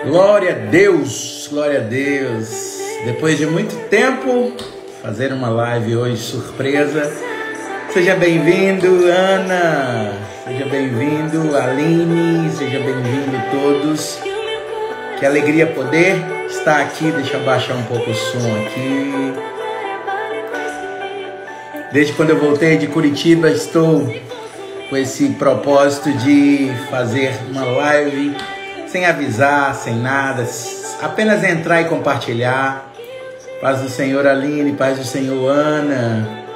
Glória a Deus, glória a Deus. Depois de muito tempo, fazer uma live hoje surpresa. Seja bem-vindo, Ana. Seja bem-vindo, Aline. Seja bem-vindo todos. Que alegria poder estar aqui. Deixa eu baixar um pouco o som aqui. Desde quando eu voltei de Curitiba, estou com esse propósito de fazer uma live sem avisar, sem nada, apenas entrar e compartilhar. Paz do Senhor, Aline, paz do Senhor, Ana.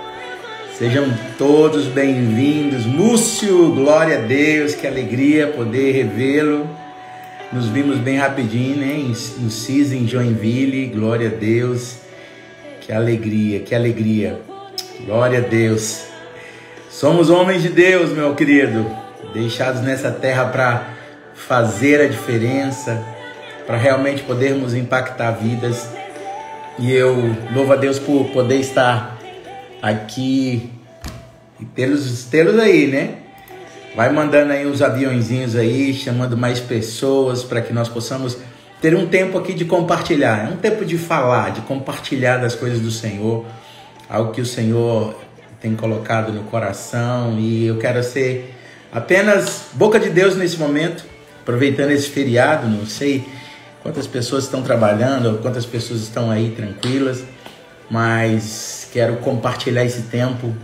Sejam todos bem-vindos. Múcio, glória a Deus, que alegria poder revê-lo. Nos vimos bem rapidinho, né? No CIS, em Joinville, glória a Deus. Que alegria, que alegria. Glória a Deus. Somos homens de Deus, meu querido, deixados nessa terra para fazer a diferença, para realmente podermos impactar vidas. E eu louvo a Deus por poder estar aqui e tê-los aí, né? Vai mandando aí uns aviãozinhos aí, chamando mais pessoas para que nós possamos ter um tempo aqui de compartilhar. É um tempo de falar, de compartilhar das coisas do Senhor, algo que o Senhor tem colocado no coração, e eu quero ser apenas boca de Deus nesse momento, aproveitando esse feriado. Não sei quantas pessoas estão trabalhando, quantas pessoas estão aí tranquilas, mas quero compartilhar esse tempo.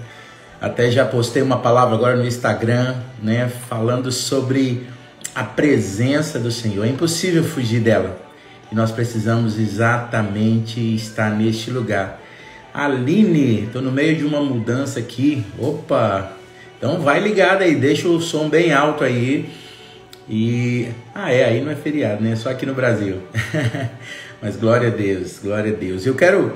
Até já postei uma palavra agora no Instagram, né, falando sobre a presença do Senhor. É impossível fugir dela, e nós precisamos exatamente estar neste lugar. Aline, estou no meio de uma mudança aqui. Opa! Então vai ligado aí, deixa o som bem alto aí. E aí não é feriado, né? Só aqui no Brasil. Mas glória a Deus, glória a Deus. Eu quero...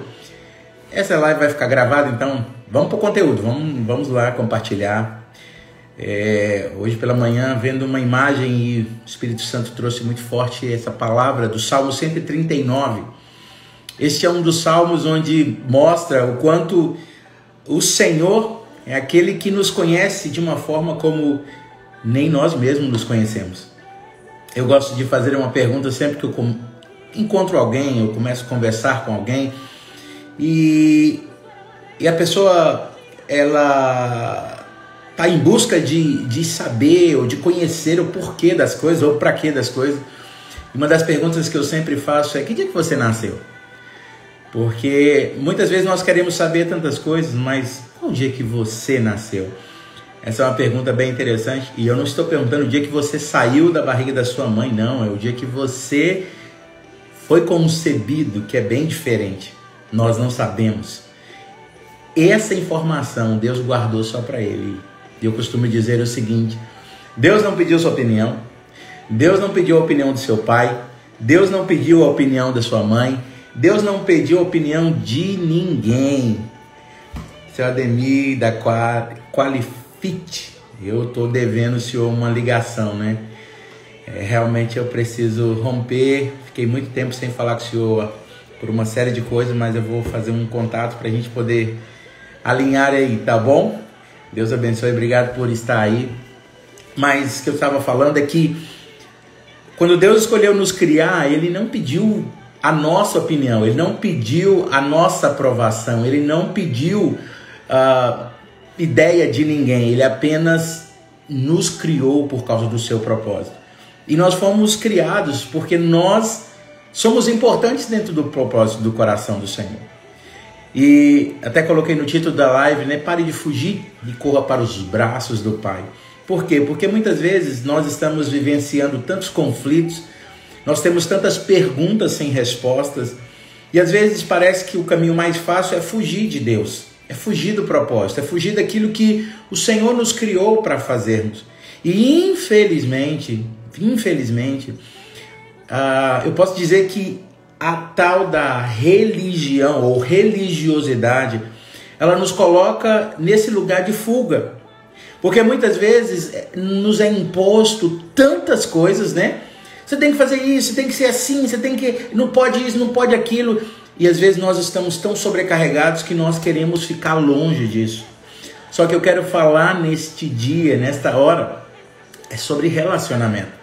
Essa live vai ficar gravada, então vamos para o conteúdo, vamos lá compartilhar. Hoje pela manhã, vendo uma imagem, e o Espírito Santo trouxe muito forte essa palavra do Salmo 139. Este é um dos salmos onde mostra o quanto o Senhor é aquele que nos conhece de uma forma como nem nós mesmos nos conhecemos. Eu gosto de fazer uma pergunta sempre que eu encontro alguém, eu começo a conversar com alguém, e a pessoa, ela está em busca de saber ou de conhecer o porquê das coisas ou para quê das coisas. E uma das perguntas que eu sempre faço é: que dia que você nasceu? Porque muitas vezes nós queremos saber tantas coisas, mas qual o dia que você nasceu? Essa é uma pergunta bem interessante, e eu não estou perguntando o dia que você saiu da barriga da sua mãe, não. É o dia que você foi concebido, que é bem diferente. Nós não sabemos. Essa informação Deus guardou só para Ele. E eu costumo dizer o seguinte: Deus não pediu sua opinião, Deus não pediu a opinião do seu pai, Deus não pediu a opinião da sua mãe, Deus não pediu a opinião de ninguém. Seu Ademir da Qualifit, eu estou devendo o senhor uma ligação, né? Realmente eu preciso romper. Fiquei muito tempo sem falar com o senhor por uma série de coisas, mas eu vou fazer um contato para a gente poder alinhar aí, tá bom? Deus abençoe, obrigado por estar aí. Mas o que eu estava falando é que quando Deus escolheu nos criar, Ele não pediu a nossa opinião, Ele não pediu a nossa aprovação, Ele não pediu ideia de ninguém. Ele apenas nos criou por causa do seu propósito. E nós fomos criados porque nós somos importantes dentro do propósito do coração do Senhor. E até coloquei no título da live, né? Pare de fugir e corra para os braços do Pai. Por quê? Porque muitas vezes nós estamos vivenciando tantos conflitos, nós temos tantas perguntas sem respostas, e às vezes parece que o caminho mais fácil é fugir de Deus, é fugir do propósito, é fugir daquilo que o Senhor nos criou para fazermos. E infelizmente, eu posso dizer que a tal da religião ou religiosidade, ela nos coloca nesse lugar de fuga. Porque muitas vezes nos é imposto tantas coisas, né? Você tem que fazer isso, tem que ser assim, você tem que... não pode isso, não pode aquilo. E às vezes nós estamos tão sobrecarregados que nós queremos ficar longe disso. Só que eu quero falar neste dia, nesta hora, é sobre relacionamento.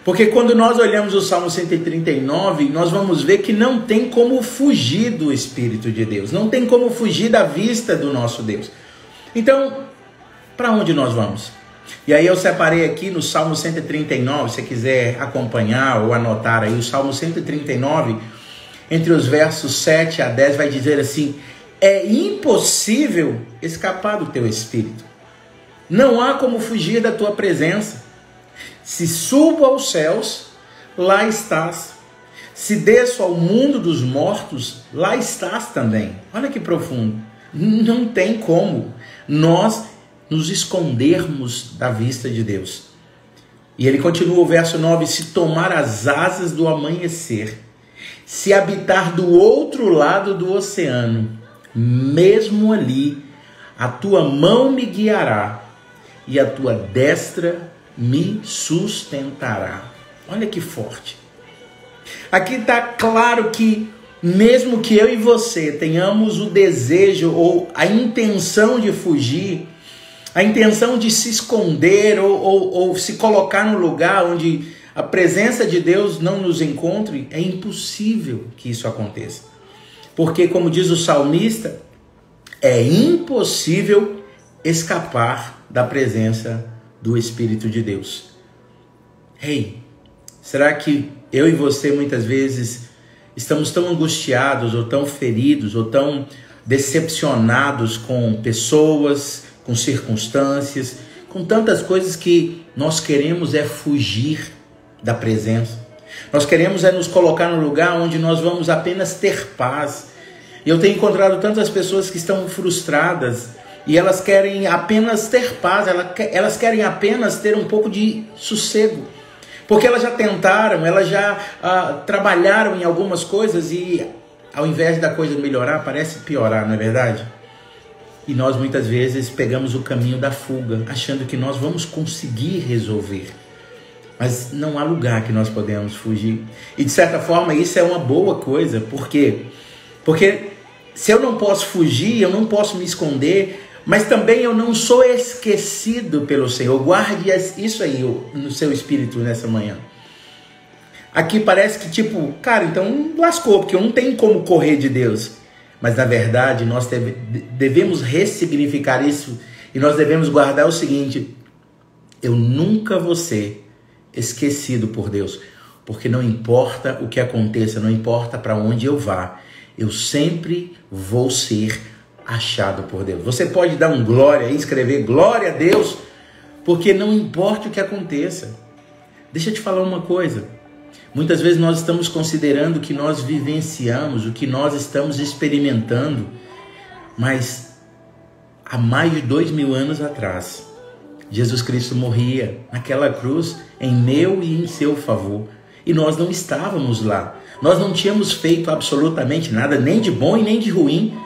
Porque quando nós olhamos o Salmo 139, nós vamos ver que não tem como fugir do Espírito de Deus. Não tem como fugir da vista do nosso Deus. Então, para onde nós vamos? E aí eu separei aqui no Salmo 139, se você quiser acompanhar ou anotar aí, o Salmo 139, entre os versos 7 a 10, vai dizer assim: é impossível escapar do teu Espírito. Não há como fugir da tua presença. Se subo aos céus, lá estás. Se desço ao mundo dos mortos, lá estás também. Olha que profundo. Não tem como nós nos escondermos da vista de Deus. E ele continua o verso 9: se tomar as asas do amanhecer, se habitar do outro lado do oceano, mesmo ali, a tua mão me guiará e a tua destra me sustentará. Olha que forte. Aqui está claro que mesmo que eu e você tenhamos o desejo ou a intenção de fugir, a intenção de se esconder ou se colocar no lugar onde a presença de Deus não nos encontre, é impossível que isso aconteça. Porque, como diz o salmista, é impossível escapar da presença do Espírito de Deus. Ei, será que eu e você muitas vezes estamos tão angustiados, ou tão feridos, ou tão decepcionados com pessoas, com circunstâncias, com tantas coisas que nós queremos é fugir da presença? Nós queremos é nos colocar no lugar onde nós vamos apenas ter paz. E eu tenho encontrado tantas pessoas que estão frustradas, e elas querem apenas ter paz, elas querem apenas ter um pouco de sossego. Porque elas já tentaram, elas já trabalharam em algumas coisas e ao invés da coisa melhorar, parece piorar, não é verdade? E nós muitas vezes pegamos o caminho da fuga, achando que nós vamos conseguir resolver. Mas não há lugar que nós podemos fugir. E de certa forma isso é uma boa coisa. Por quê? Porque se eu não posso fugir, eu não posso me esconder, mas também eu não sou esquecido pelo Senhor. Guarde isso aí no seu espírito nessa manhã. Aqui parece que tipo, cara, então lascou, porque eu não tenho como correr de Deus. Mas na verdade nós devemos ressignificar isso e nós devemos guardar o seguinte: eu nunca vou ser esquecido por Deus, porque não importa o que aconteça, não importa para onde eu vá, eu sempre vou ser achado por Deus. Você pode dar um glória e escrever glória a Deus, porque não importa o que aconteça. Deixa eu te falar uma coisa. Muitas vezes nós estamos considerando que nós vivenciamos, o que nós estamos experimentando, mas há mais de 2000 anos atrás, Jesus Cristo morria naquela cruz em meu e em seu favor. E nós não estávamos lá. Nós não tínhamos feito absolutamente nada, nem de bom e nem de ruim.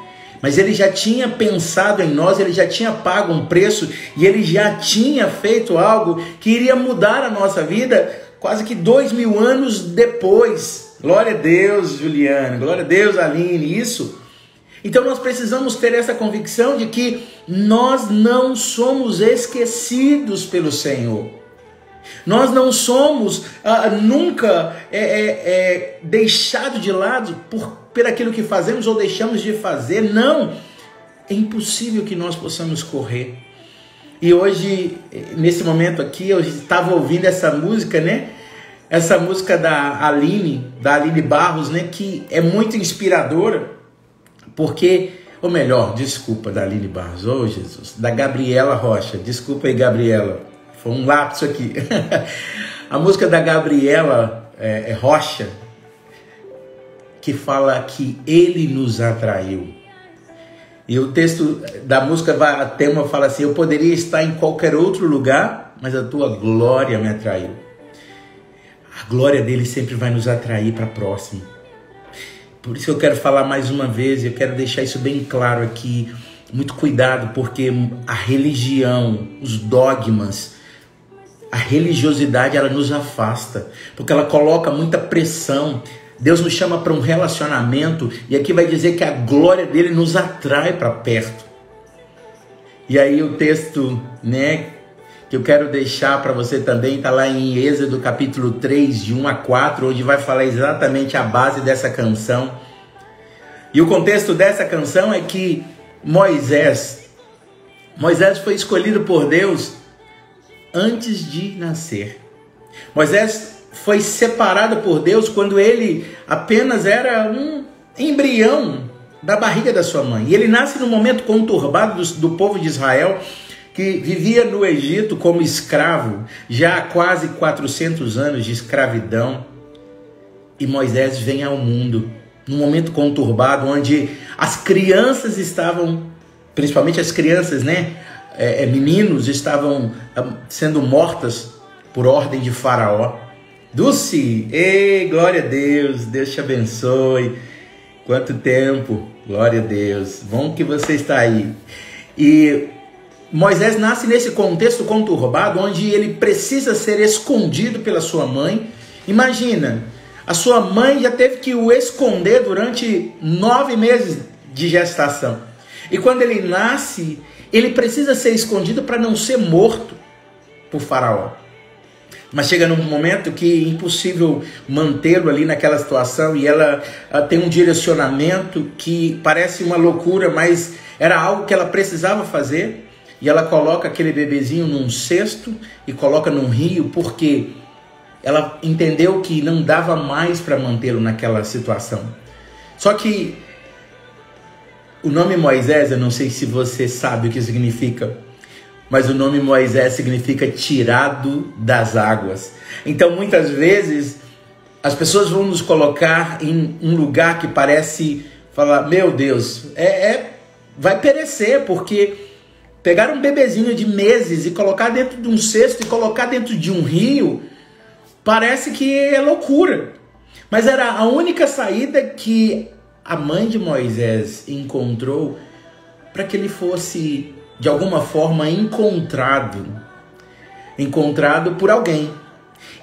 Mas ele já tinha pensado em nós, ele já tinha pago um preço e ele já tinha feito algo que iria mudar a nossa vida quase que 2000 anos depois. Glória a Deus, Juliana, glória a Deus, Aline, isso. Então nós precisamos ter essa convicção de que nós não somos esquecidos pelo Senhor. Nós não somos nunca deixados de lado por aquilo que fazemos ou deixamos de fazer. Não, é impossível que nós possamos correr. E hoje, nesse momento aqui, eu estava ouvindo essa música, né? Essa música da Aline Barros, né? Que é muito inspiradora, porque, ou melhor, desculpa, da Aline Barros, oh Jesus, da Gabriela Rocha, desculpa aí, Gabriela, foi um lapso aqui. A música da Gabriela Rocha, que fala que ele nos atraiu. E o texto da música, a tema fala assim: eu poderia estar em qualquer outro lugar, mas a tua glória me atraiu. A glória dele sempre vai nos atrair para próximo. Por isso que eu quero falar mais uma vez, eu quero deixar isso bem claro aqui. Muito cuidado, porque a religião, os dogmas, a religiosidade, ela nos afasta, porque ela coloca muita pressão. Deus nos chama para um relacionamento, e aqui vai dizer que a glória dele nos atrai para perto. E aí o texto, né, que eu quero deixar para você também, está lá em Êxodo capítulo 3, de 1 a 4, onde vai falar exatamente a base dessa canção. E o contexto dessa canção é que Moisés foi escolhido por Deus antes de nascer. Moisés foi separado por Deus quando ele apenas era um embrião da barriga da sua mãe. E ele nasce num momento conturbado do povo de Israel, que vivia no Egito como escravo, já há quase 400 anos de escravidão. E Moisés vem ao mundo num momento conturbado, onde as crianças estavam, principalmente as crianças, meninos, estavam sendo mortas por ordem de Faraó. Dulce, ei, glória a Deus, Deus te abençoe. Quanto tempo, glória a Deus, bom que você está aí. E Moisés nasce nesse contexto conturbado, onde ele precisa ser escondido pela sua mãe. Imagina, a sua mãe já teve que o esconder durante 9 meses de gestação. E quando ele nasce, ele precisa ser escondido para não ser morto por Faraó. Mas chega num momento que é impossível mantê-lo ali naquela situação, e ela tem um direcionamento que parece uma loucura, mas era algo que ela precisava fazer. E ela coloca aquele bebezinho num cesto e coloca num rio, porque ela entendeu que não dava mais para mantê-lo naquela situação. Só que o nome Moisés, eu não sei se você sabe o que significa, mas o nome Moisés significa tirado das águas. Então muitas vezes as pessoas vão nos colocar em um lugar que parece falar, meu Deus, vai perecer, porque pegar um bebezinho de meses e colocar dentro de um cesto e colocar dentro de um rio, parece que é loucura. Mas era a única saída que a mãe de Moisés encontrou para que ele fosse, de alguma forma, encontrado por alguém.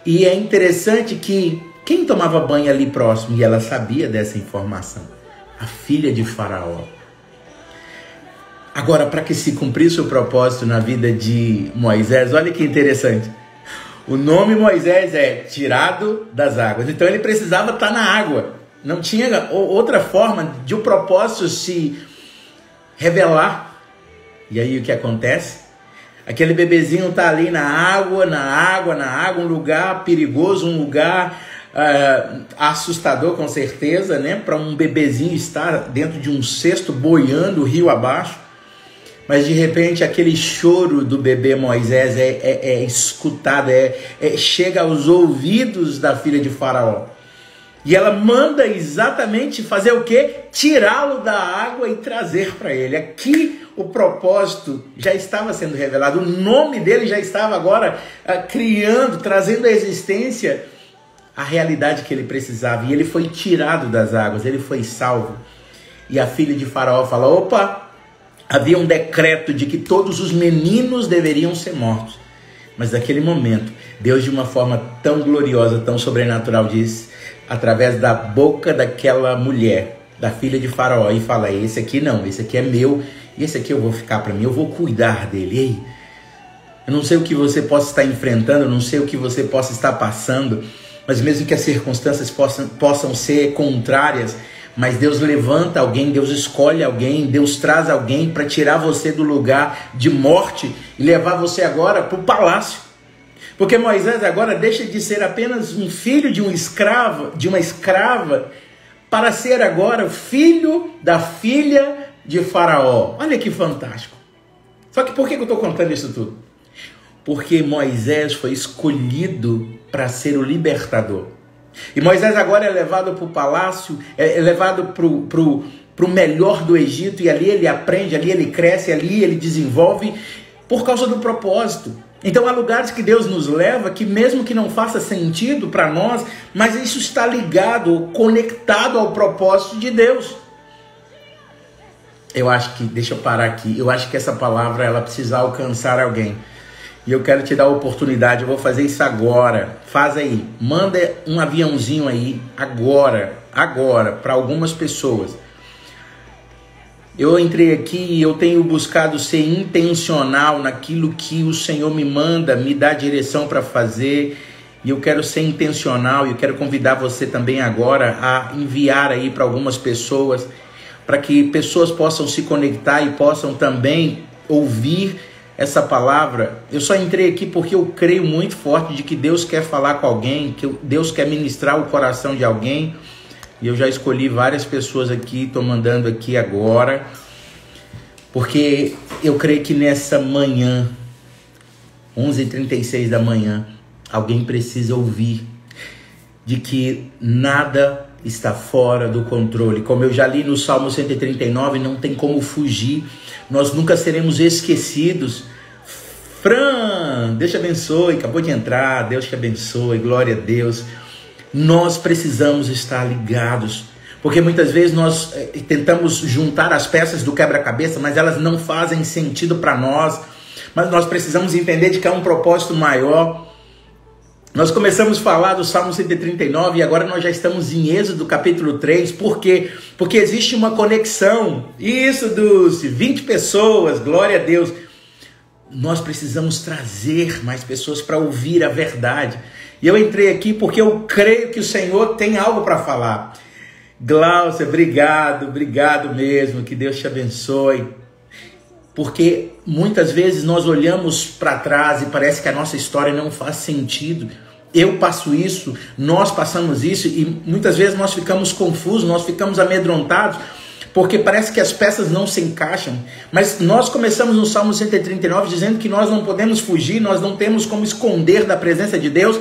E é interessante que quem tomava banho ali próximo, e ela sabia dessa informação, a filha de Faraó. Agora, para que se cumprisse o propósito na vida de Moisés, olha que interessante. O nome Moisés é tirado das águas. Então ele precisava estar na água. Não tinha outra forma de o propósito se revelar. E aí o que acontece? Aquele bebezinho está ali na água, um lugar perigoso, um lugar assustador com certeza, para um bebezinho estar dentro de um cesto boiando rio abaixo. Mas de repente aquele choro do bebê Moisés é escutado, chega aos ouvidos da filha de Faraó. E ela manda exatamente fazer o quê? Tirá-lo da água e trazer para ele. Aqui o propósito já estava sendo revelado, o nome dele já estava agora trazendo à existência a realidade que ele precisava. E ele foi tirado das águas, ele foi salvo. E a filha de Faraó fala, opa, havia um decreto de que todos os meninos deveriam ser mortos. Mas naquele momento, Deus de uma forma tão gloriosa, tão sobrenatural, diz, através da boca daquela mulher, da filha de Faraó, e fala, esse aqui não, esse aqui é meu, e esse aqui eu vou ficar para mim, eu vou cuidar dele. Ei, eu não sei o que você possa estar enfrentando, eu não sei o que você possa estar passando, mas mesmo que as circunstâncias possam ser contrárias, mas Deus levanta alguém, Deus escolhe alguém, Deus traz alguém para tirar você do lugar de morte e levar você agora para o palácio. Porque Moisés agora deixa de ser apenas um filho de uma escrava, para ser agora o filho da filha de Faraó. Olha que fantástico. Só que por que eu estou contando isso tudo? Porque Moisés foi escolhido para ser o libertador. E Moisés agora é levado para o palácio, é levado para o melhor do Egito, e ali ele aprende, ali ele cresce, ali ele desenvolve por causa do propósito. Então há lugares que Deus nos leva que mesmo que não faça sentido para nós, mas isso está ligado, conectado ao propósito de Deus. Eu acho que, deixa eu parar aqui, eu acho que essa palavra ela precisa alcançar alguém. E eu quero te dar a oportunidade, eu vou fazer isso agora. Faz aí, manda um aviãozinho aí, agora, para algumas pessoas. Eu entrei aqui e eu tenho buscado ser intencional naquilo que o Senhor me manda, me dá direção para fazer. E eu quero ser intencional e eu quero convidar você também agora a enviar aí para algumas pessoas, para que pessoas possam se conectar e possam também ouvir essa palavra. Eu só entrei aqui porque eu creio muito forte de que Deus quer falar com alguém, que Deus quer ministrar o coração de alguém. E eu já escolhi várias pessoas aqui, estou mandando aqui agora, porque eu creio que nessa manhã, 11h36 da manhã, alguém precisa ouvir de que nada está fora do controle. Como eu já li no Salmo 139, não tem como fugir. Nós nunca seremos esquecidos. Fran, Deus te abençoe, acabou de entrar, Deus te abençoe, glória a Deus. Nós precisamos estar ligados, porque muitas vezes nós tentamos juntar as peças do quebra-cabeça, mas elas não fazem sentido para nós. Mas nós precisamos entender de que há um propósito maior. Nós começamos a falar do Salmo 139 e agora nós já estamos em Êxodo capítulo 3. Por quê? Porque existe uma conexão. Isso, Dulce, 20 pessoas, glória a Deus. Nós precisamos trazer mais pessoas para ouvir a verdade. E eu entrei aqui porque eu creio que o Senhor tem algo para falar. Glaucia, obrigado mesmo, que Deus te abençoe. Porque muitas vezes nós olhamos para trás e parece que a nossa história não faz sentido. Eu passo isso, nós passamos isso e muitas vezes nós ficamos confusos, nós ficamos amedrontados, porque parece que as peças não se encaixam. Mas nós começamos no Salmo 139 dizendo que nós não podemos fugir, nós não temos como esconder da presença de Deus.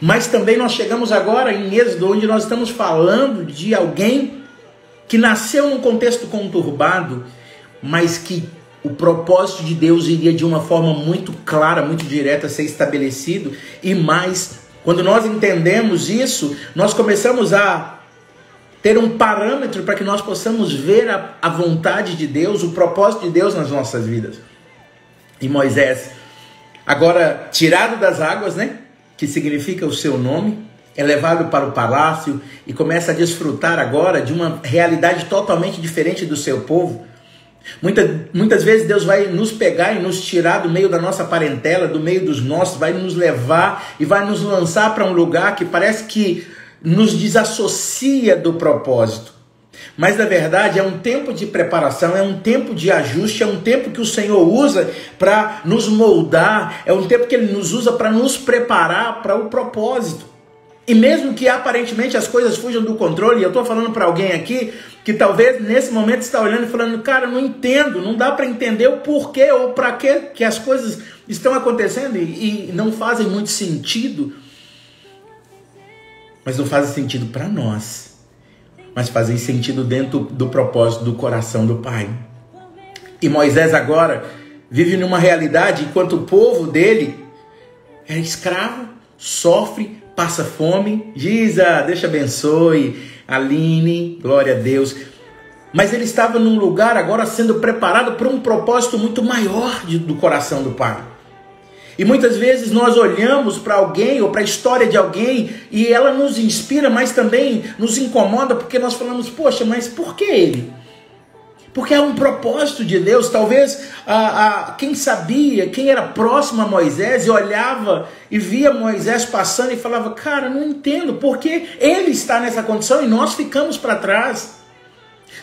Mas também nós chegamos agora em Êxodo, onde nós estamos falando de alguém que nasceu num contexto conturbado, mas que o propósito de Deus iria de uma forma muito clara, muito direta ser estabelecido. E mais, quando nós entendemos isso, nós começamos a ter um parâmetro para que nós possamos ver a vontade de Deus, o propósito de Deus nas nossas vidas. E Moisés, agora tirado das águas, né? Que significa o seu nome, é levado para o palácio e começa a desfrutar agora de uma realidade totalmente diferente do seu povo. Muitas vezes Deus vai nos pegar e nos tirar do meio da nossa parentela, do meio dos nossos, vai nos levar e vai nos lançar para um lugar que parece que nos desassocia do propósito. Mas na verdade é um tempo de preparação, é um tempo de ajuste, é um tempo que o Senhor usa para nos moldar, é um tempo que Ele nos usa para nos preparar para o propósito. E mesmo que aparentemente as coisas fujam do controle, eu estou falando para alguém aqui que talvez nesse momento está olhando e falando, cara, não entendo, não dá para entender o porquê ou para que as coisas estão acontecendo e não fazem muito sentido. Mas não fazem sentido para nós, mas fazem sentido dentro do propósito do coração do Pai. E Moisés agora vive numa realidade enquanto o povo dele é escravo, sofre, passa fome. Giza, Deus te abençoe. Aline, glória a Deus. Mas ele estava num lugar agora sendo preparado para um propósito muito maior do coração do Pai. E muitas vezes nós olhamos para alguém ou para a história de alguém e ela nos inspira, mas também nos incomoda porque nós falamos, poxa, mas por que ele? Porque é um propósito de Deus. Talvez quem sabia, quem era próximo a Moisés e olhava e via Moisés passando e falava, cara, não entendo porque ele está nessa condição e nós ficamos para trás.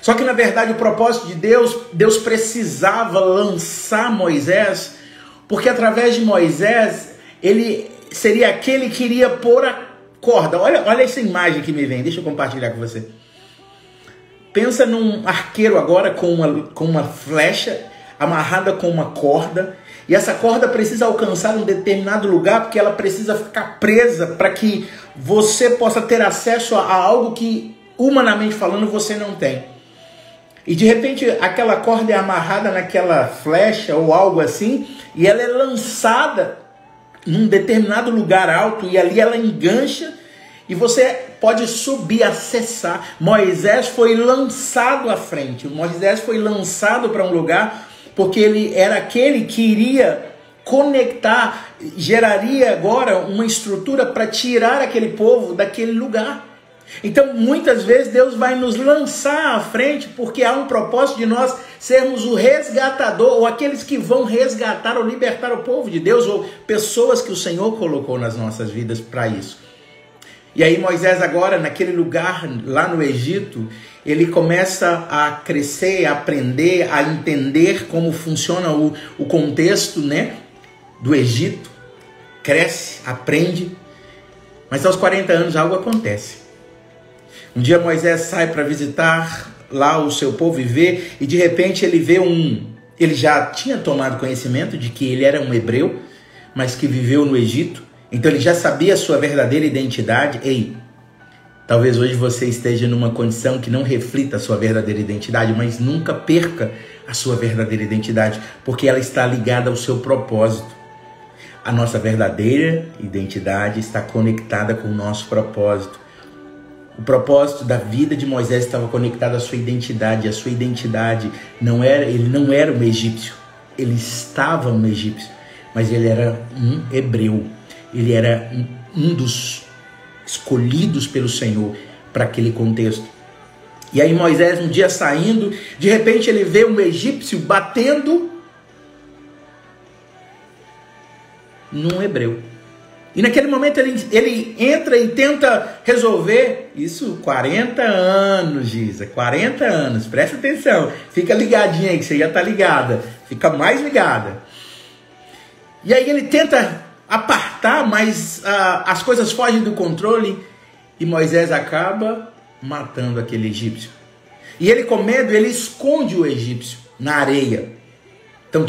Só que na verdade o propósito de Deus precisava lançar Moisés, porque através de Moisés, ele seria aquele que iria pôr a corda. Olha essa imagem que me vem, deixa eu compartilhar com você. Pensa num arqueiro agora com uma flecha amarrada com uma corda. E essa corda precisa alcançar um determinado lugar, porque ela precisa ficar presa para que você possa ter acesso a algo que, humanamente falando, você não tem. E de repente aquela corda é amarrada naquela flecha ou algo assim, e ela é lançada num determinado lugar alto, e ali ela engancha, e você pode subir, acessar. Moisés foi lançado à frente, Moisés foi lançado para um lugar, porque ele era aquele que iria conectar, geraria agora uma estrutura para tirar aquele povo daquele lugar. Então, muitas vezes, Deus vai nos lançar à frente, porque há um propósito de nós sermos o resgatador, ou aqueles que vão resgatar ou libertar o povo de Deus, ou pessoas que o Senhor colocou nas nossas vidas para isso. E aí Moisés agora, naquele lugar lá no Egito, ele começa a crescer, a aprender, a entender como funciona o contexto, né, do Egito. Cresce, aprende, mas aos 40 anos algo acontece. Um dia Moisés sai para visitar lá o seu povo e vê, e de repente ele vê ele já tinha tomado conhecimento de que ele era um hebreu, mas que viveu no Egito, então ele já sabia a sua verdadeira identidade. Ei, talvez hoje você esteja numa condição que não reflita a sua verdadeira identidade, mas nunca perca a sua verdadeira identidade, porque ela está ligada ao seu propósito. A nossa verdadeira identidade está conectada com o nosso propósito. O propósito da vida de Moisés estava conectado à sua identidade. A sua identidade ele não era um egípcio, ele estava um egípcio, mas ele era um hebreu. Ele era um dos escolhidos pelo Senhor para aquele contexto. E aí Moisés, um dia saindo, de repente ele vê um egípcio batendo num hebreu. E naquele momento ele entra e tenta resolver isso. 40 anos, Giza, 40 anos, presta atenção, fica ligadinha aí que você já está ligada, fica mais ligada. E aí ele tenta apartar, mas as coisas fogem do controle e Moisés acaba matando aquele egípcio. E ele, com medo, ele esconde o egípcio na areia. Então,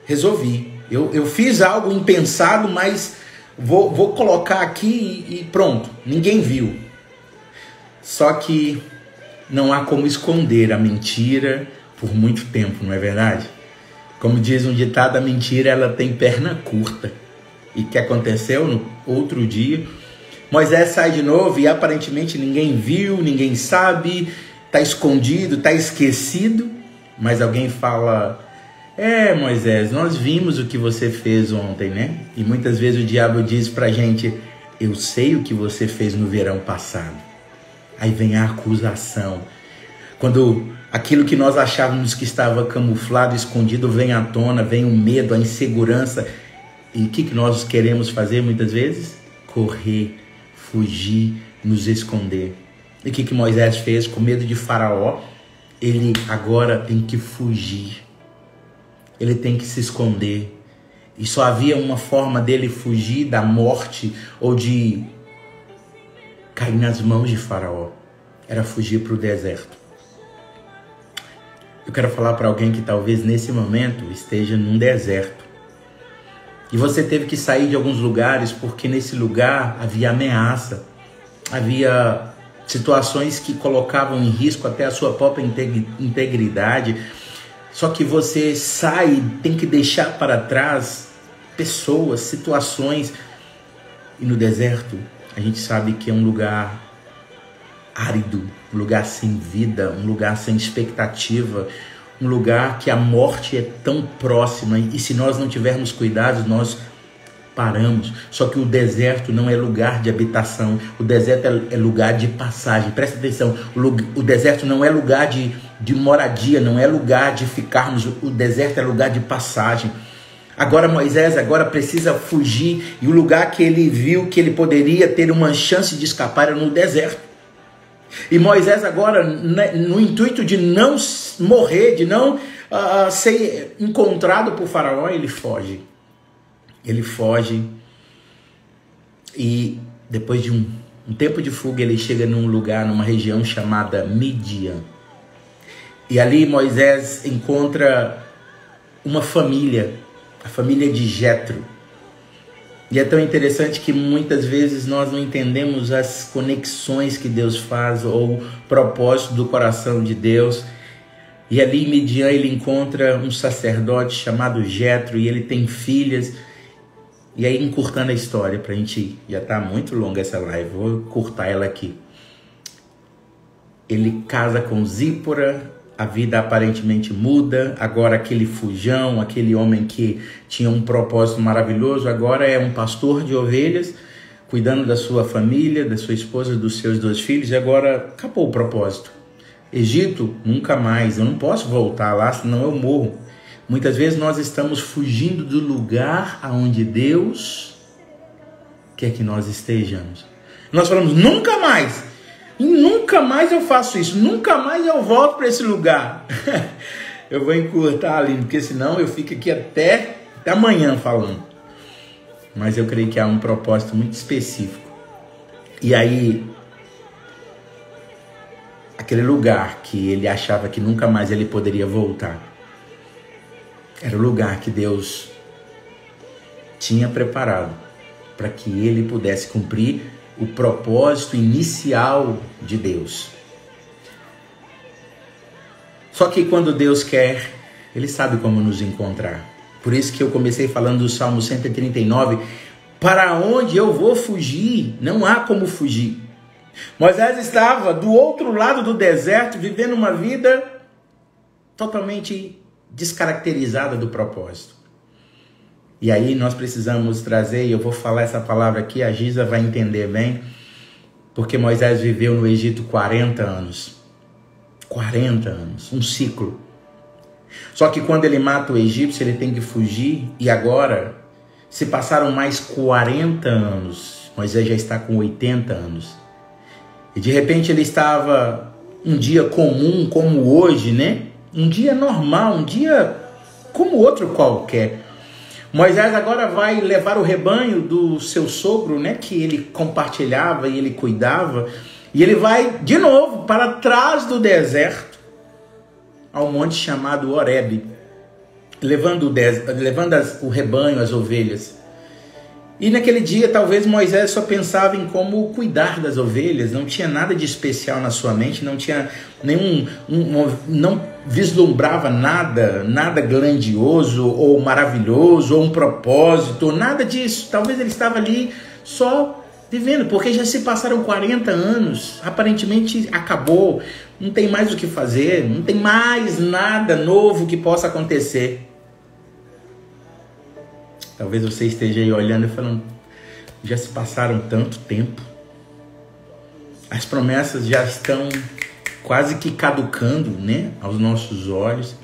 resolvi. Eu fiz algo impensado, mas vou colocar aqui e pronto. Ninguém viu. Só que não há como esconder a mentira por muito tempo, não é verdade? Como diz um ditado, a mentira ela tem perna curta. E o que aconteceu no outro dia? Moisés sai de novo e aparentemente ninguém viu, ninguém sabe, está escondido, está esquecido. Mas alguém fala: Moisés, nós vimos o que você fez ontem, né? E muitas vezes o diabo diz pra gente: eu sei o que você fez no verão passado. Aí vem a acusação. Quando aquilo que nós achávamos que estava camuflado, escondido, vem à tona, vem o medo, a insegurança. E o que nós queremos fazer muitas vezes? Correr, fugir, nos esconder. E o que Moisés fez? Com medo de Faraó, ele agora tem que fugir. Ele tem que se esconder. E só havia uma forma dele fugir da morte ou de cair nas mãos de Faraó. Era fugir para o deserto. Eu quero falar para alguém que talvez nesse momento esteja num deserto. E você teve que sair de alguns lugares porque nesse lugar havia ameaça. Havia situações que colocavam em risco até a sua própria integridade. Só que você sai, tem que deixar para trás pessoas, situações. E no deserto, a gente sabe que é um lugar árido, um lugar sem vida, um lugar sem expectativa, um lugar que a morte é tão próxima. E se nós não tivermos cuidados, nós paramos. Só que o deserto não é lugar de habitação, o deserto é lugar de passagem. Presta atenção, o deserto não é lugar de moradia, não é lugar de ficarmos, o deserto é lugar de passagem. Agora Moisés precisa fugir, e o lugar que ele viu que ele poderia ter uma chance de escapar era no deserto. E Moisés agora, no intuito de não morrer, de não ser encontrado por Faraó, ele foge. Ele foge e depois de um tempo de fuga, ele chega num lugar, numa região chamada Midian. E ali Moisés encontra uma família, a família de Jetro. E é tão interessante que muitas vezes nós não entendemos as conexões que Deus faz ou o propósito do coração de Deus. E ali em Midian ele encontra um sacerdote chamado Jetro e ele tem filhas. E aí, encurtando a história, pra gente, já tá muito longa essa live, vou cortar ela aqui. Ele casa com Zípora, a vida aparentemente muda, agora aquele fujão, aquele homem que tinha um propósito maravilhoso, agora é um pastor de ovelhas, cuidando da sua família, da sua esposa, dos seus 2 filhos, e agora acabou o propósito. Egito, nunca mais, eu não posso voltar lá, senão eu morro. Muitas vezes nós estamos fugindo do lugar aonde Deus quer que nós estejamos. Nós falamos, nunca mais, e nunca mais eu faço isso, nunca mais eu volto para esse lugar. Eu vou encurtar ali, porque senão eu fico aqui até amanhã falando. Mas eu creio que há um propósito muito específico. E aí, aquele lugar que ele achava que nunca mais ele poderia voltar, era o lugar que Deus tinha preparado para que ele pudesse cumprir o propósito inicial de Deus. Só que quando Deus quer, Ele sabe como nos encontrar. Por isso que eu comecei falando do Salmo 139, para onde eu vou fugir? Não há como fugir. Moisés estava do outro lado do deserto, vivendo uma vida totalmente descaracterizada do propósito. E aí nós precisamos trazer, e eu vou falar essa palavra aqui, a Giza vai entender bem, porque Moisés viveu no Egito 40 anos. 40 anos, um ciclo. Só que quando ele mata o egípcio, ele tem que fugir, e agora se passaram mais 40 anos. Moisés já está com 80 anos. E de repente ele estava um dia comum como hoje, né? Um dia normal, um dia como outro qualquer. Moisés agora vai levar o rebanho do seu sogro, né? Que ele compartilhava e ele cuidava. E ele vai de novo para trás do deserto, ao monte chamado Horebe, levando o rebanho, as ovelhas. E naquele dia, talvez Moisés só pensava em como cuidar das ovelhas, não tinha nada de especial na sua mente, não tinha não vislumbrava nada grandioso ou maravilhoso, ou um propósito, nada disso. Talvez ele estava ali só vivendo, porque já se passaram 40 anos, aparentemente acabou, não tem mais o que fazer, não tem mais nada novo que possa acontecer. Talvez você esteja aí olhando e falando, já se passaram tanto tempo, as promessas já estão quase que caducando, né, aos nossos olhos,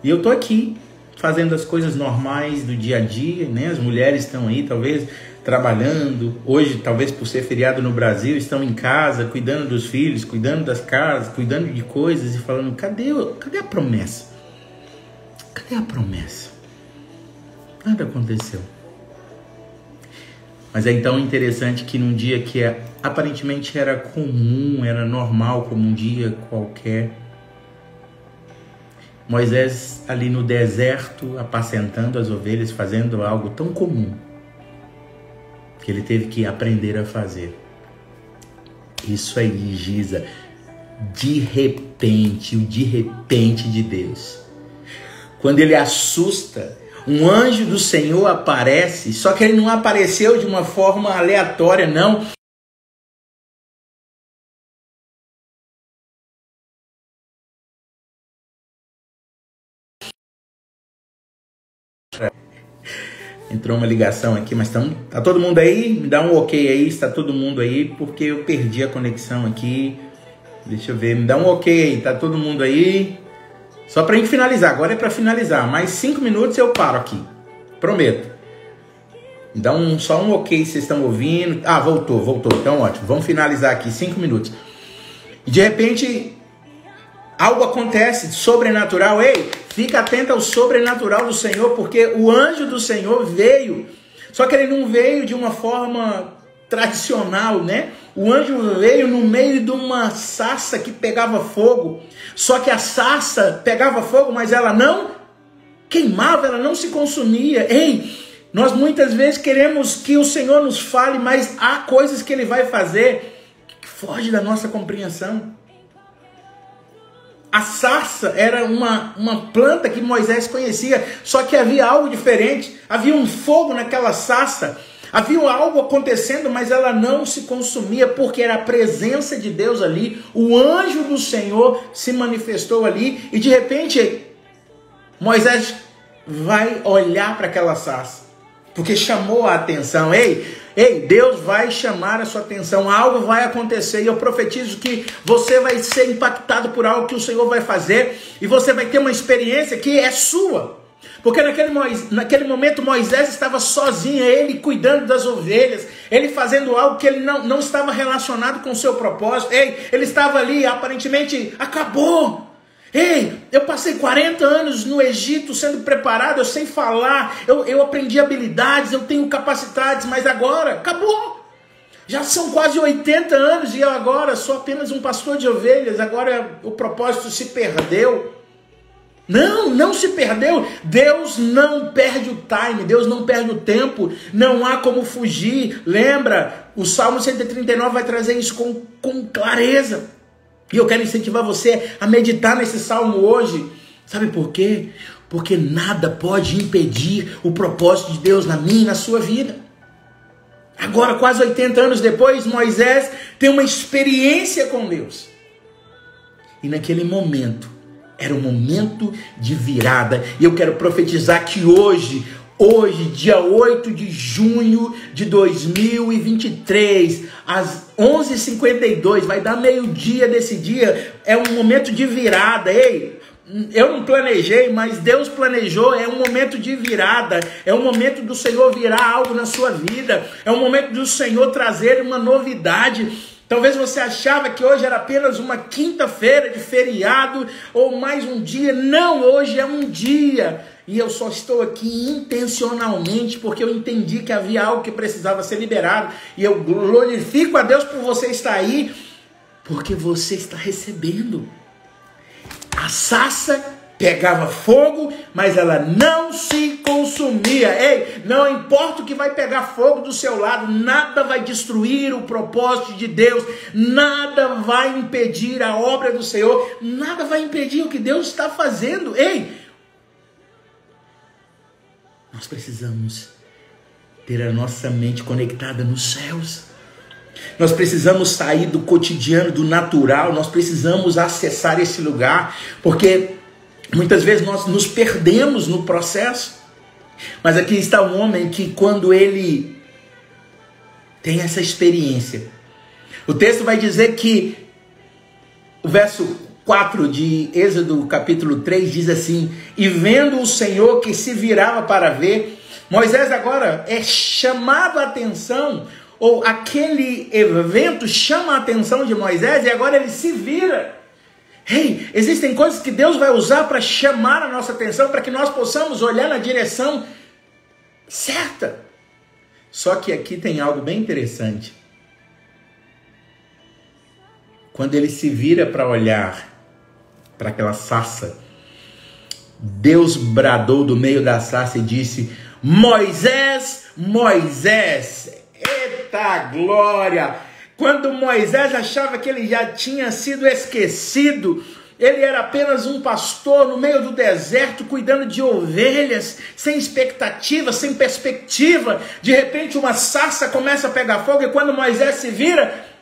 e eu tô aqui fazendo as coisas normais do dia a dia, né? As mulheres estão aí talvez trabalhando, hoje talvez por ser feriado no Brasil, estão em casa, cuidando dos filhos, cuidando das casas, cuidando de coisas e falando, cadê a promessa? Cadê a promessa? Nada aconteceu. Mas é então interessante que num dia que aparentemente era comum, era normal, como um dia qualquer, Moisés ali no deserto, apacentando as ovelhas, fazendo algo tão comum, que ele teve que aprender a fazer. Isso aí, Giza, de repente, o de repente de Deus. Quando ele assusta, um anjo do Senhor aparece, só que ele não apareceu de uma forma aleatória, não. Entrou uma ligação aqui, mas tá todo mundo aí? Me dá um ok aí, está todo mundo aí, porque eu perdi a conexão aqui. Deixa eu ver, me dá um ok aí, tá todo mundo aí? Só pra gente finalizar, agora é pra finalizar, mais 5 minutos eu paro aqui, prometo. Me dá só um ok, vocês estão ouvindo. Ah, voltou, então ótimo, vamos finalizar aqui, 5 minutos. E de repente, algo acontece, sobrenatural. Ei, fica atento ao sobrenatural do Senhor, porque o anjo do Senhor veio, só que ele não veio de uma forma tradicional, né? O anjo veio no meio de uma sarça que pegava fogo, só que a sarça pegava fogo, mas ela não queimava, ela não se consumia. Ei, nós muitas vezes queremos que o Senhor nos fale, mas há coisas que Ele vai fazer que foge da nossa compreensão. A sarça era uma planta que Moisés conhecia, só que havia algo diferente, havia um fogo naquela sarça, havia algo acontecendo, mas ela não se consumia, porque era a presença de Deus ali, o anjo do Senhor se manifestou ali, e de repente Moisés vai olhar para aquela sarça, porque chamou a atenção. Ei, Ei, Deus vai chamar a sua atenção, algo vai acontecer e eu profetizo que você vai ser impactado por algo que o Senhor vai fazer e você vai ter uma experiência que é sua. Porque naquele momento Moisés estava sozinho, ele cuidando das ovelhas, ele fazendo algo que ele não estava relacionado com o seu propósito. Ei, ele estava ali, aparentemente, acabou. Ei, eu passei 40 anos no Egito sendo preparado, eu sei falar, eu aprendi habilidades, eu tenho capacidades, mas agora acabou. Já são quase 80 anos e eu agora sou apenas um pastor de ovelhas, agora o propósito se perdeu. Não se perdeu. Deus não perde o time, Deus não perde o tempo, não há como fugir. Lembra, o Salmo 139 vai trazer isso com clareza. E eu quero incentivar você a meditar nesse salmo hoje. Sabe por quê? Porque nada pode impedir o propósito de Deus na minha e na sua vida. Agora, quase 80 anos depois, Moisés tem uma experiência com Deus. E naquele momento, era um momento de virada. E eu quero profetizar que hoje, dia 8 de junho de 2023, às 11h52, vai dar meio-dia desse dia, é um momento de virada. Ei, eu não planejei, mas Deus planejou, é um momento de virada, é um momento do Senhor virar algo na sua vida, é um momento do Senhor trazer uma novidade. Talvez você achava que hoje era apenas uma quinta-feira de feriado ou mais um dia. Não, hoje é um dia. E eu só estou aqui intencionalmente porque eu entendi que havia algo que precisava ser liberado. E eu glorifico a Deus por você estar aí, porque você está recebendo. A sarça pegava fogo, mas ela não se consumia. Ei, não importa o que vai pegar fogo do seu lado, nada vai destruir o propósito de Deus, nada vai impedir a obra do Senhor, nada vai impedir o que Deus está fazendo. Ei, nós precisamos ter a nossa mente conectada nos céus. Nós precisamos sair do cotidiano, do natural, nós precisamos acessar esse lugar, porque muitas vezes nós nos perdemos no processo. Mas aqui está um homem que, quando ele tem essa experiência, o texto vai dizer que o verso 4 de Êxodo capítulo 3 diz assim: e vendo o Senhor que se virava para ver, Moisés agora é chamado a atenção, ou aquele evento chama a atenção de Moisés e agora ele se vira. Ei, existem coisas que Deus vai usar para chamar a nossa atenção, para que nós possamos olhar na direção certa. Só que aqui tem algo bem interessante. Quando ele se vira para olhar para aquela sarça, Deus bradou do meio da sarça e disse: Moisés, Moisés. Eita glória! Quando Moisés achava que ele já tinha sido esquecido, ele era apenas um pastor no meio do deserto, cuidando de ovelhas, sem expectativa, sem perspectiva. De repente uma sarça começa a pegar fogo e quando Moisés se vira,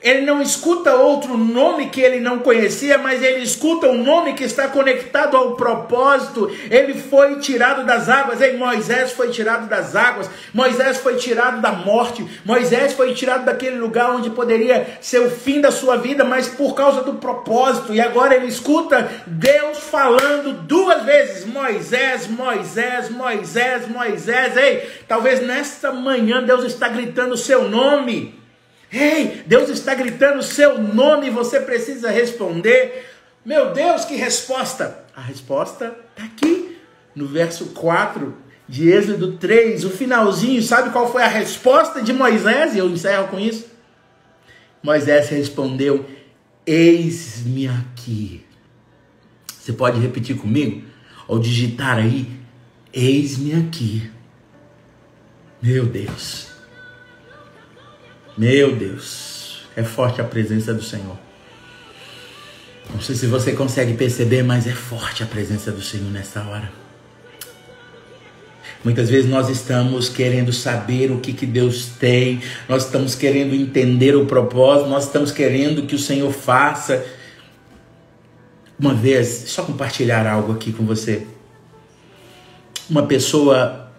ele não escuta outro nome que ele não conhecia, mas ele escuta um nome que está conectado ao propósito. Ele foi tirado das águas. Ei, Moisés foi tirado das águas. Moisés foi tirado da morte. Moisés foi tirado daquele lugar onde poderia ser o fim da sua vida, mas por causa do propósito. E agora ele escuta Deus falando 2 vezes: Moisés, Moisés, Moisés, Moisés. Ei, talvez nesta manhã Deus está gritando o seu nome. Ei, Deus está gritando o seu nome e você precisa responder. Meu Deus, que resposta! A resposta está aqui, no verso 4 de Êxodo 3, o finalzinho. Sabe qual foi a resposta de Moisés? E eu encerro com isso. Moisés respondeu: eis-me aqui. Você pode repetir comigo? Ou digitar aí: eis-me aqui. Meu Deus. Meu Deus, é forte a presença do Senhor. Não sei se você consegue perceber, mas é forte a presença do Senhor nessa hora. Muitas vezes nós estamos querendo saber o que Deus tem, nós estamos querendo entender o propósito, nós estamos querendo que o Senhor faça. Uma vez, só compartilhar algo aqui com você. Uma pessoa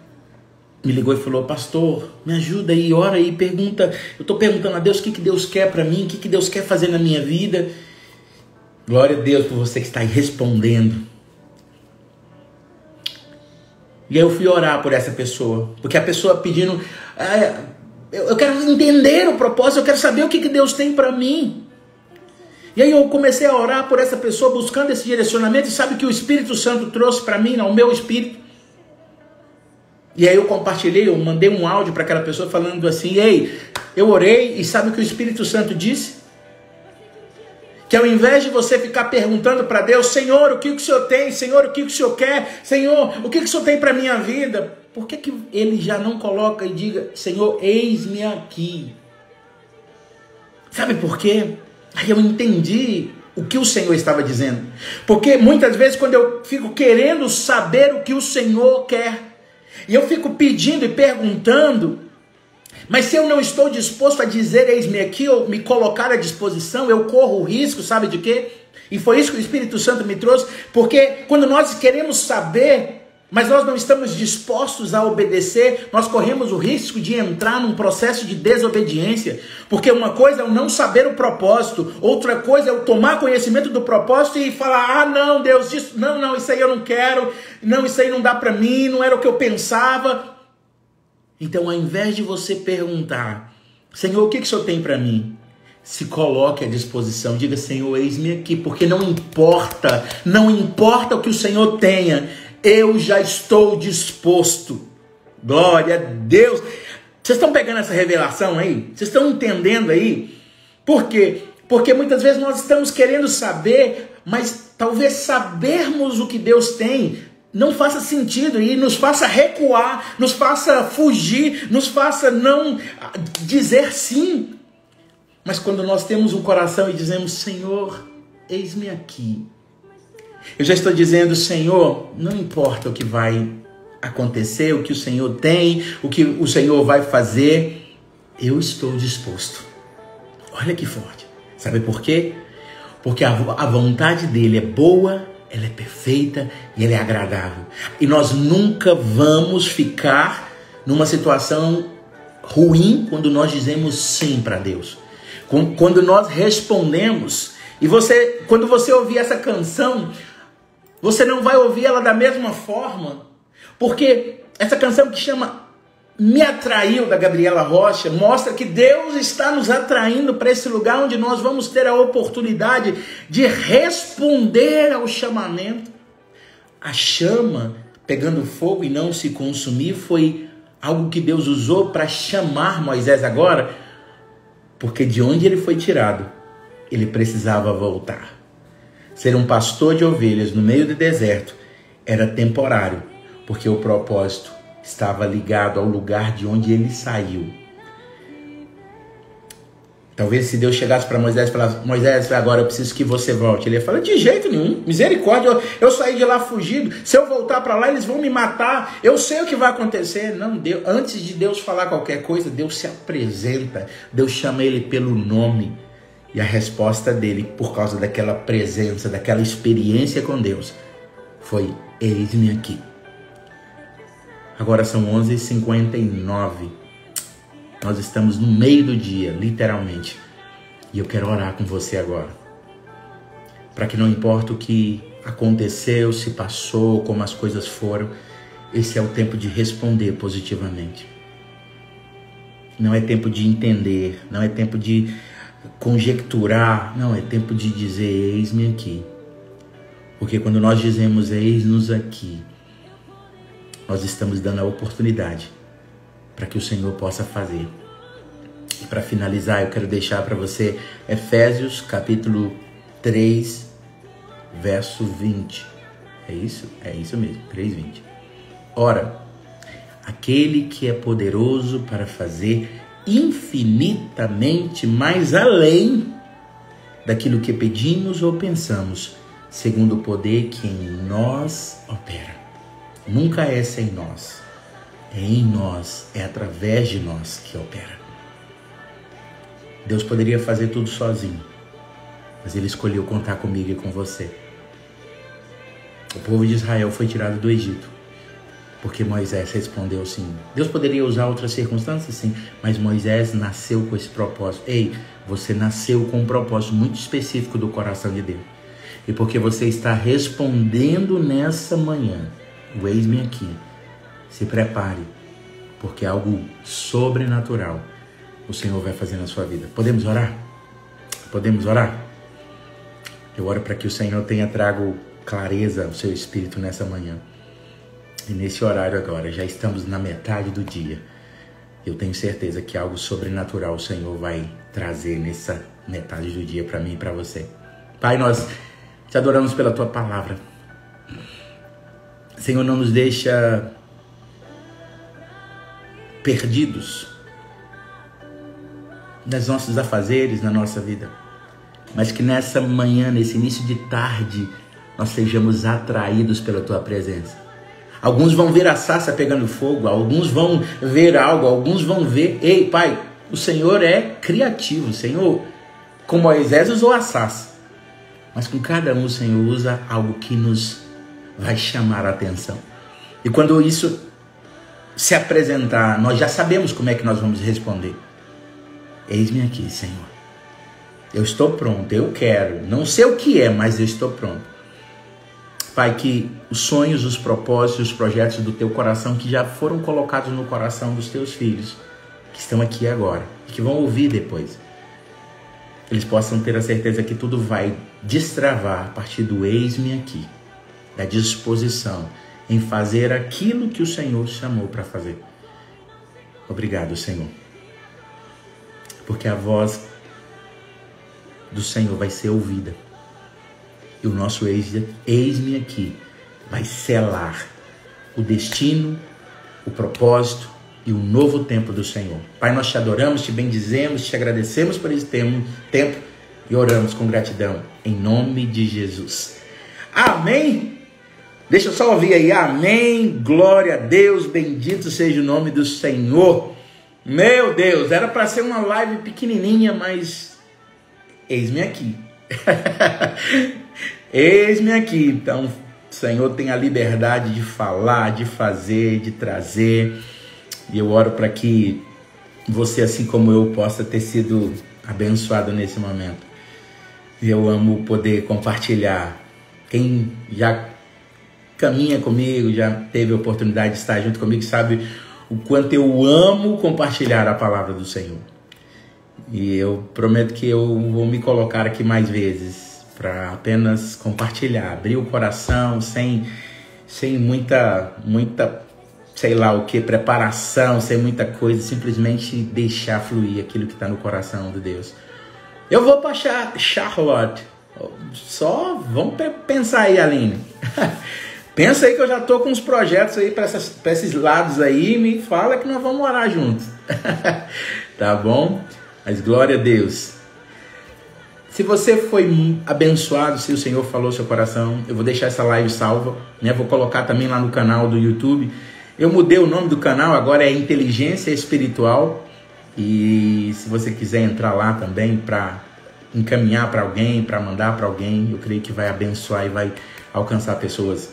me ligou e falou: pastor, me ajuda aí, ora aí, pergunta. Eu estou perguntando a Deus o que Deus quer para mim, o que Deus quer fazer na minha vida. Glória a Deus por você que está aí respondendo. E aí eu fui orar por essa pessoa, porque a pessoa pedindo, eu quero entender o propósito, eu quero saber o que Deus tem para mim. E aí eu comecei a orar por essa pessoa, buscando esse direcionamento, e sabe o que o Espírito Santo trouxe para mim, ao meu espírito? E aí eu compartilhei, eu mandei um áudio para aquela pessoa falando assim: ei, eu orei, e sabe o que o Espírito Santo disse? Que ao invés de você ficar perguntando para Deus: Senhor, o que o Senhor tem? Senhor, o que o Senhor quer? Senhor, o que o Senhor tem para a minha vida? Por que Ele já não coloca e diga: Senhor, eis-me aqui? Sabe por quê? Aí eu entendi o que o Senhor estava dizendo. Porque muitas vezes quando eu fico querendo saber o que o Senhor quer, e eu fico pedindo e perguntando, mas se eu não estou disposto a dizer eis-me aqui, ou me colocar à disposição, eu corro o risco, sabe de quê? E foi isso que o Espírito Santo me trouxe, porque quando nós queremos saber, mas nós não estamos dispostos a obedecer, nós corremos o risco de entrar num processo de desobediência, porque uma coisa é eu não saber o propósito, outra coisa é eu tomar conhecimento do propósito e falar: ah não, Deus, isso aí eu não quero, não, isso aí não dá para mim, não era o que eu pensava. Então, ao invés de você perguntar: Senhor, o que o Senhor tem para mim? Se coloque à disposição, diga: Senhor, eis-me aqui, porque não importa o que o Senhor tenha, eu já estou disposto. Glória a Deus. Vocês estão pegando essa revelação aí? Vocês estão entendendo aí? Por quê? Porque muitas vezes nós estamos querendo saber, mas talvez sabermos o que Deus tem não faça sentido e nos faça recuar, nos faça fugir, nos faça não dizer sim. Mas quando nós temos um coração e dizemos: Senhor, eis-me aqui, eu já estou dizendo: Senhor, não importa o que vai acontecer, o que o Senhor tem, o que o Senhor vai fazer, eu estou disposto. Olha que forte. Sabe por quê? Porque a vontade dele é boa, ela é perfeita e ela é agradável. E nós nunca vamos ficar numa situação ruim quando nós dizemos sim para Deus. Quando nós respondemos. E quando você ouvir essa canção, você não vai ouvir ela da mesma forma. Porque essa canção que chama Me Atraiu, da Gabriela Rocha, mostra que Deus está nos atraindo para esse lugar onde nós vamos ter a oportunidade de responder ao chamamento. A chama pegando fogo e não se consumir foi algo que Deus usou para chamar Moisés agora, porque de onde ele foi tirado, ele precisava voltar. Ser um pastor de ovelhas no meio do deserto era temporário, porque o propósito estava ligado ao lugar de onde ele saiu. Talvez se Deus chegasse para Moisés e falasse: Moisés, agora eu preciso que você volte. Ele ia falar: de jeito nenhum, misericórdia, eu saí de lá fugido, se eu voltar para lá eles vão me matar, eu sei o que vai acontecer. Não, Deus, antes de Deus falar qualquer coisa, Deus se apresenta, Deus chama ele pelo nome. E a resposta dele, por causa daquela presença, daquela experiência com Deus, foi: eis-me aqui. Agora são 11h59. Nós estamos no meio do dia, literalmente. E eu quero orar com você agora. Para que não importa o que aconteceu, se passou, como as coisas foram, esse é o tempo de responder positivamente. Não é tempo de entender, não é tempo de conjecturar, não, é tempo de dizer: eis-me aqui. Porque quando nós dizemos eis-nos aqui, nós estamos dando a oportunidade para que o Senhor possa fazer. E para finalizar, eu quero deixar para você Efésios capítulo 3, verso 20. É isso? É isso mesmo, 3:20. Ora, aquele que é poderoso para fazer infinitamente mais além daquilo que pedimos ou pensamos, segundo o poder que em nós opera. Nunca é sem nós, é em nós, é através de nós que opera. Deus poderia fazer tudo sozinho, mas Ele escolheu contar comigo e com você. O povo de Israel foi tirado do Egito, Porque Moisés respondeu sim. Deus poderia usar outras circunstâncias, sim, mas Moisés nasceu com esse propósito. Ei, você nasceu com um propósito muito específico do coração de Deus. E porque você está respondendo nessa manhã, o eis-me aqui, se prepare, porque algo sobrenatural o Senhor vai fazer na sua vida. Podemos orar? Podemos orar? Eu oro para que o Senhor tenha trago clareza ao seu espírito nessa manhã. E nesse horário agora, já estamos na metade do dia. Eu tenho certeza que algo sobrenatural o Senhor vai trazer nessa metade do dia para mim e para você. Pai, nós te adoramos pela tua palavra. Senhor, não nos deixa perdidos nos nossos afazeres, na nossa vida. Mas que nessa manhã, nesse início de tarde, nós sejamos atraídos pela tua presença. Alguns vão ver a sarça pegando fogo, alguns vão ver algo, alguns vão ver... Ei, Pai, o Senhor é criativo. O Senhor, com Moisés, usou a sarça. Mas com cada um, o Senhor usa algo que nos vai chamar a atenção. E quando isso se apresentar, nós já sabemos como é que nós vamos responder. Eis-me aqui, Senhor. Eu estou pronto, eu quero. Não sei o que é, mas eu estou pronto. Pai, que os sonhos, os propósitos, os projetos do teu coração que já foram colocados no coração dos teus filhos, que estão aqui agora, que vão ouvir depois, eles possam ter a certeza que tudo vai destravar a partir do eis-me aqui, da disposição em fazer aquilo que o Senhor chamou para fazer. Obrigado, Senhor, porque a voz do Senhor vai ser ouvida. E o nosso eis-me aqui vai selar o destino, o propósito e o novo tempo do Senhor. Pai, nós te adoramos, te bendizemos, te agradecemos por esse tempo e oramos com gratidão em nome de Jesus. Amém? Deixa eu só ouvir aí. Amém. Glória a Deus. Bendito seja o nome do Senhor. Meu Deus, era para ser uma live pequenininha, mas eis-me aqui. Eis-me aqui. Então, o Senhor tem a liberdade de falar, de fazer, de trazer. E eu oro para que você, assim como eu, possa ter sido abençoado nesse momento. Eu amo poder compartilhar. Quem já caminha comigo, já teve a oportunidade de estar junto comigo, sabe o quanto eu amo compartilhar a palavra do Senhor. E eu prometo que eu vou me colocar aqui mais vezes para apenas compartilhar, abrir o coração sem muita, sei lá o que, preparação, sem muita coisa, simplesmente deixar fluir aquilo que está no coração de Deus. Eu vou para Charlotte, só vamos pensar aí, Aline. Pensa aí que eu já tô com uns projetos aí para esses lados aí, me fala que nós vamos orar juntos. Tá bom? Mas glória a Deus. Se você foi abençoado, se o Senhor falou seu coração, eu vou deixar essa live salva, né? Vou colocar também lá no canal do YouTube. Eu mudei o nome do canal, agora é Inteligência Espiritual. E se você quiser entrar lá também para encaminhar para alguém, para mandar para alguém, eu creio que vai abençoar e vai alcançar pessoas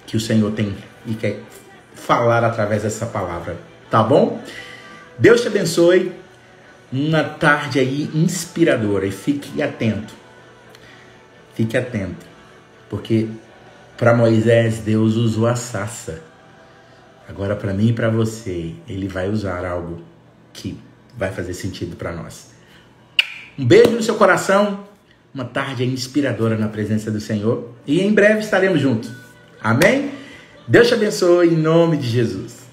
que o Senhor tem e quer falar através dessa palavra. Tá bom? Deus te abençoe. Uma tarde aí inspiradora. E fique atento. Fique atento. Porque para Moisés, Deus usou a sarça. Agora, para mim e para você, Ele vai usar algo que vai fazer sentido para nós. Um beijo no seu coração. Uma tarde inspiradora na presença do Senhor. E em breve estaremos juntos. Amém? Deus te abençoe em nome de Jesus.